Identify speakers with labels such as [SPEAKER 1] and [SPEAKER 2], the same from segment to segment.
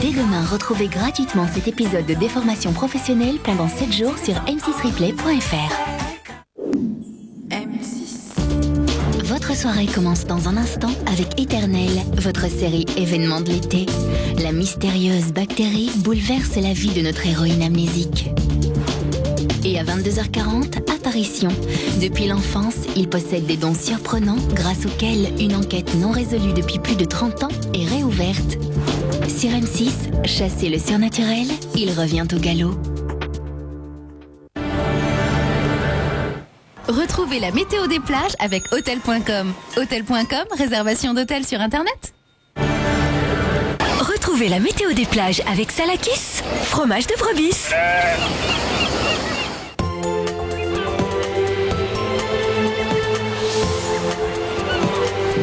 [SPEAKER 1] Dès demain, retrouvez gratuitement cet épisode de Déformation professionnelle pendant 7 jours sur m6replay.fr. Votre soirée commence dans un instant avec Éternel, votre série événement de l'été. La mystérieuse bactérie bouleverse la vie de notre héroïne amnésique. Et à 22h40, apparition. Depuis l'enfance, il possède des dons surprenants grâce auxquels une enquête non résolue depuis plus de 30 ans est réouverte. Sur M6, chassez le surnaturel, il revient au galop.
[SPEAKER 2] Retrouvez la météo des plages avec Hôtel.com. Hôtel.com, réservation d'hôtel sur Internet.
[SPEAKER 1] Retrouvez la météo des plages avec Salakis, fromage de brebis.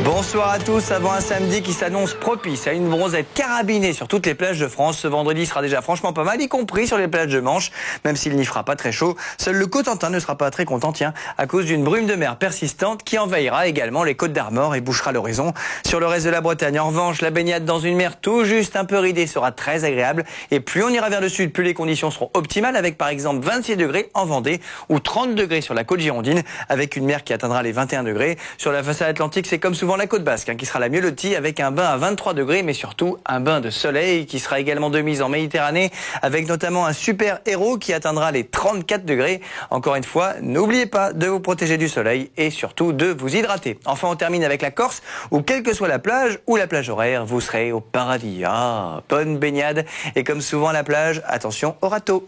[SPEAKER 3] Bonsoir à tous, avant un samedi qui s'annonce propice à une bronzette carabinée sur toutes les plages de France. Ce vendredi sera déjà franchement pas mal, y compris sur les plages de Manche, même s'il n'y fera pas très chaud. Seul le Cotentin ne sera pas très content, à cause d'une brume de mer persistante qui envahira également les Côtes d'Armor et bouchera l'horizon. Sur le reste de la Bretagne, en revanche, la baignade dans une mer tout juste un peu ridée sera très agréable. Et plus on ira vers le sud, plus les conditions seront optimales, avec par exemple 26 degrés en Vendée ou 30 degrés sur la côte girondine, avec une mer qui atteindra les 21 degrés. Sur la façade atlantique, c'est comme souvent la côte basque qui sera la mieux lotie, avec un bain à 23 degrés, mais surtout un bain de soleil qui sera également de mise en Méditerranée, avec notamment un super héros qui atteindra les 34 degrés. Encore une fois, n'oubliez pas de vous protéger du soleil et surtout de vous hydrater. Enfin, on termine avec la Corse, où quelle que soit la plage ou la plage horaire, vous serez au paradis. Ah, bonne baignade, et comme souvent à la plage, attention au râteau.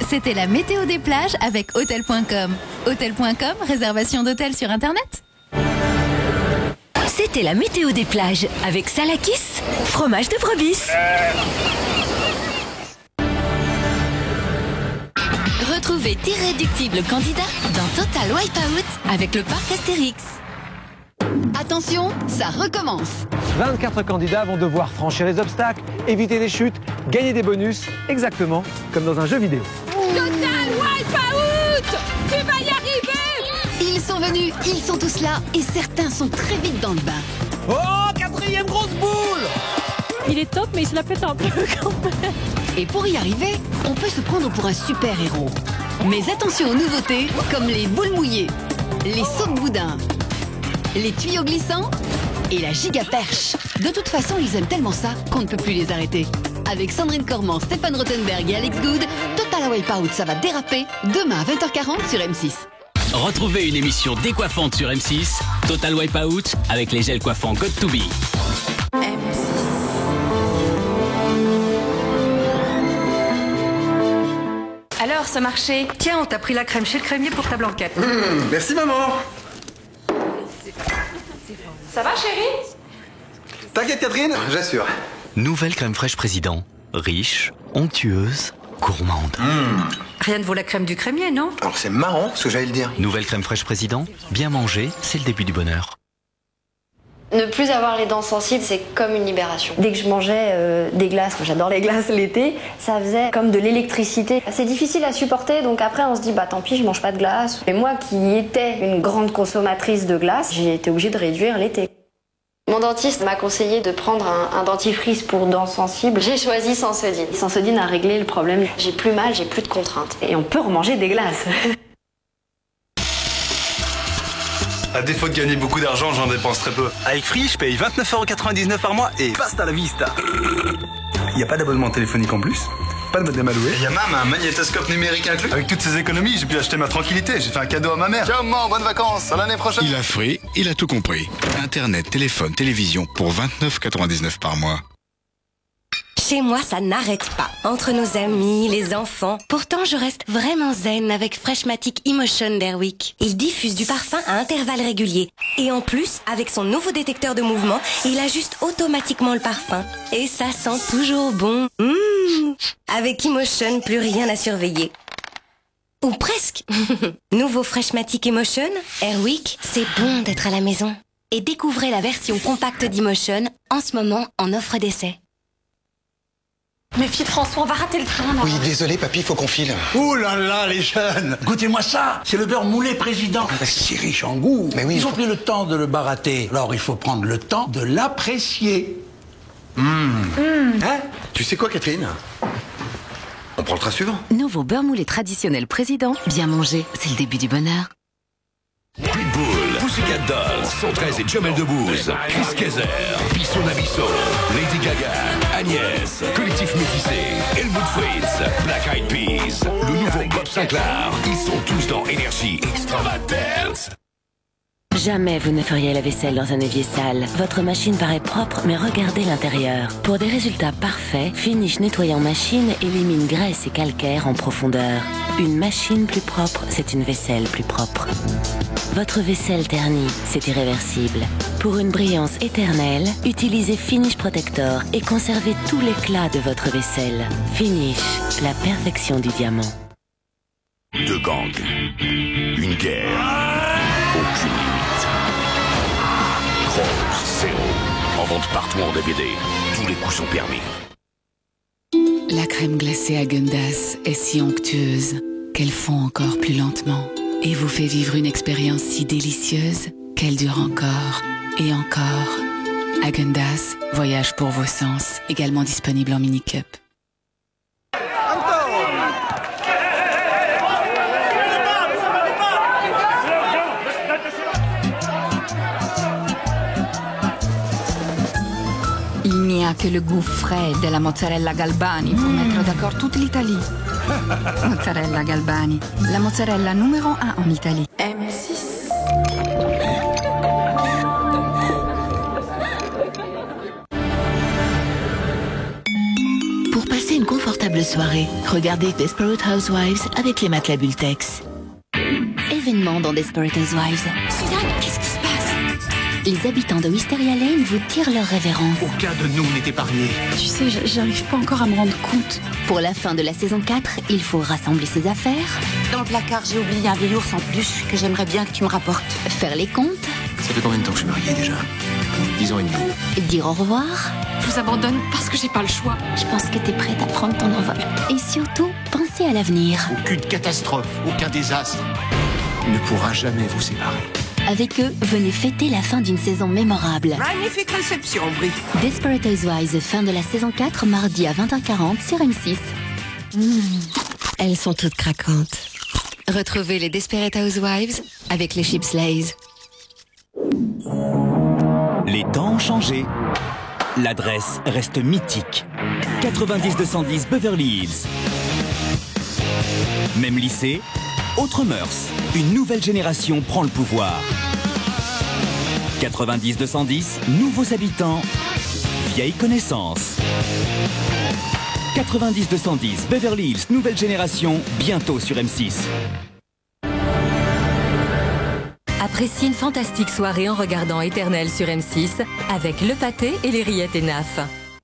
[SPEAKER 2] C'était la météo des plages avec Hôtel.com. Hôtel.com, réservation d'hôtel sur Internet.
[SPEAKER 1] C'était la météo des plages avec Salakis, fromage de brebis.
[SPEAKER 2] Retrouvez d'irréductibles candidats dans Total Wipeout avec le parc Astérix. Attention, ça recommence.
[SPEAKER 4] 24 candidats vont devoir franchir les obstacles, éviter les chutes, gagner des bonus, exactement comme dans un jeu vidéo.
[SPEAKER 5] Total Wipeout! Tu vas y arriver!
[SPEAKER 2] Ils sont venus, ils sont tous là et certains sont très vite dans le bain.
[SPEAKER 4] Oh, 4e grosse boule!
[SPEAKER 5] Il est top, mais il se la pète un peu quand même.
[SPEAKER 2] Et pour y arriver, on peut se prendre pour un super-héros. Mais attention aux nouveautés, comme les boules mouillées, les sauts de boudin, les tuyaux glissants et la giga perche. De toute façon, ils aiment tellement ça qu'on ne peut plus les arrêter. Avec Sandrine Cormand, Stéphane Rothenberg et Alex Good, Total Wipeout, ça va déraper demain à 20h40 sur M6.
[SPEAKER 6] Retrouvez une émission décoiffante sur M6, Total Wipeout, avec les gels coiffants Got2b.
[SPEAKER 7] Alors, ça marchait. Tiens, on t'a pris la crème chez le crémier pour ta blanquette.
[SPEAKER 8] Merci maman.
[SPEAKER 7] Ça va, chérie?
[SPEAKER 8] T'inquiète Catherine, j'assure.
[SPEAKER 6] Nouvelle crème fraîche président. Riche, onctueuse, gourmande.
[SPEAKER 7] Rien ne vaut la crème du crémier, non?
[SPEAKER 8] Alors c'est marrant ce que j'allais le dire.
[SPEAKER 6] Nouvelle crème fraîche président. Bien manger, c'est le début du bonheur.
[SPEAKER 9] Ne plus avoir les dents sensibles, c'est comme une libération. Dès que je mangeais des glaces, moi j'adore les glaces l'été, ça faisait comme de l'électricité. C'est difficile à supporter, donc après on se dit bah tant pis, je mange pas de glace. Et moi qui étais une grande consommatrice de glace, j'ai été obligée de réduire l'été. Mon dentiste m'a conseillé de prendre un dentifrice pour dents sensibles. J'ai choisi Sensodyne. Sensodyne a réglé le problème. J'ai plus mal, j'ai plus de contraintes. Et on peut remanger des glaces.
[SPEAKER 10] À défaut de gagner beaucoup d'argent, j'en dépense très peu. Avec Free, je paye 29,99€ par mois et basta la vista. Il n'y a pas d'abonnement téléphonique en plus, pas de modem à louer. Il y a même un magnétoscope numérique inclus. Avec toutes ces économies, j'ai pu acheter ma tranquillité. J'ai fait un cadeau à ma mère. Ciao maman, bonnes vacances, à l'année prochaine.
[SPEAKER 11] Il a Free, il a tout compris. Internet, téléphone, télévision pour 29,99€ par mois.
[SPEAKER 1] Chez moi, ça n'arrête pas. Entre nos amis, les enfants. Pourtant, je reste vraiment zen avec Freshmatic Emotion d'Airwick. Il diffuse du parfum à intervalles réguliers. Et en plus, avec son nouveau détecteur de mouvement, il ajuste automatiquement le parfum. Et ça sent toujours bon. Avec Emotion, plus rien à surveiller. Ou presque. Nouveau Freshmatic Emotion, Airwick, c'est bon d'être à la maison. Et découvrez la version compacte d'Emotion, en ce moment en offre d'essai.
[SPEAKER 7] Mais fille François, on va rater le train là.
[SPEAKER 8] Oui, désolé papy, faut qu'on file.
[SPEAKER 12] Ouh là là, les jeunes! Goûtez-moi ça! C'est le beurre moulé président. C'est riche en goût.
[SPEAKER 8] Mais oui,
[SPEAKER 12] ils ont pris le temps de le barater. Alors il faut prendre le temps de l'apprécier.
[SPEAKER 8] Hein? Tu sais quoi, Catherine? On prend le train suivant.
[SPEAKER 2] Nouveau beurre moulé traditionnel président. Bien mangé, c'est le début du bonheur.
[SPEAKER 13] Pitbull, Pussycat Dolls, 113 et Jamel Debbouze, Chris Kaiser, Bisson Nabisso, Lady Gaga, Agnès, Collectif Métissé, Helmut Fritz, Black Eyed Peas, le nouveau Bob Sinclair. Ils sont tous dans Énergie Extravagance.
[SPEAKER 1] Jamais vous ne feriez la vaisselle dans un évier sale. Votre machine paraît propre, mais regardez l'intérieur. Pour des résultats parfaits, Finish nettoyant machine élimine graisse et calcaire en profondeur. Une machine plus propre, c'est une vaisselle plus propre. Votre vaisselle ternie, c'est irréversible. Pour une brillance éternelle, utilisez Finish Protector et conservez tout l'éclat de votre vaisselle. Finish, la perfection du diamant.
[SPEAKER 13] Deux gangs, une guerre, aucune limite. Crocs, Zéro, en vente partout en DVD. Tous les coups sont permis.
[SPEAKER 14] La crème glacée Häagen-Dazs est si onctueuse qu'elle fond encore plus lentement et vous fait vivre une expérience si délicieuse qu'elle dure encore et encore. Häagen-Dazs, voyage pour vos sens, également disponible en mini-cup.
[SPEAKER 15] Il n'y a que le goût frais de la mozzarella Galbani pour mettre d'accord toute l'Italie. Mozzarella Galbani, la mozzarella numéro 1 en Italie. M6.
[SPEAKER 1] Pour passer une confortable soirée, regardez Desperate Housewives avec les matelas Bultex. Événement dans Desperate Housewives.
[SPEAKER 2] Suzanne, qu'est-ce qui se passe?
[SPEAKER 1] Les habitants de Wisteria Lane vous tirent leur révérence.
[SPEAKER 12] Aucun de nous n'est épargné.
[SPEAKER 15] Tu sais, j'arrive pas encore à me rendre compte.
[SPEAKER 1] Pour la fin de la saison 4, il faut rassembler ses affaires.
[SPEAKER 2] Dans le placard, j'ai oublié un vieil ours en peluche que j'aimerais bien que tu me rapportes.
[SPEAKER 1] Faire les comptes.
[SPEAKER 12] Ça fait combien de temps que je suis marié déjà? 10 ans et demi.
[SPEAKER 1] Dire au revoir.
[SPEAKER 15] Je vous abandonne parce que j'ai pas le choix.
[SPEAKER 1] Je pense que t'es prête à prendre ton envol. Et surtout, pensez à l'avenir.
[SPEAKER 12] Aucune catastrophe, aucun désastre ne pourra jamais vous séparer.
[SPEAKER 1] Avec eux, venez fêter la fin d'une saison mémorable.
[SPEAKER 16] Magnifique réception, Brie.
[SPEAKER 1] Desperate Housewives, fin de la saison 4, mardi à 20h40 sur M6.
[SPEAKER 2] Elles sont toutes craquantes. Retrouvez les Desperate Housewives avec les chips Lay's.
[SPEAKER 17] Les temps ont changé. L'adresse reste mythique. 90-210 Beverly Hills. Même lycée, autre mœurs. Une nouvelle génération prend le pouvoir. 90-210, nouveaux habitants, vieille connaissance. 90-210 Beverly Hills, nouvelle génération, bientôt sur M6.
[SPEAKER 18] Appréciez une fantastique soirée en regardant Éternel sur M6 avec Le Pâté et les rillettes et Naf.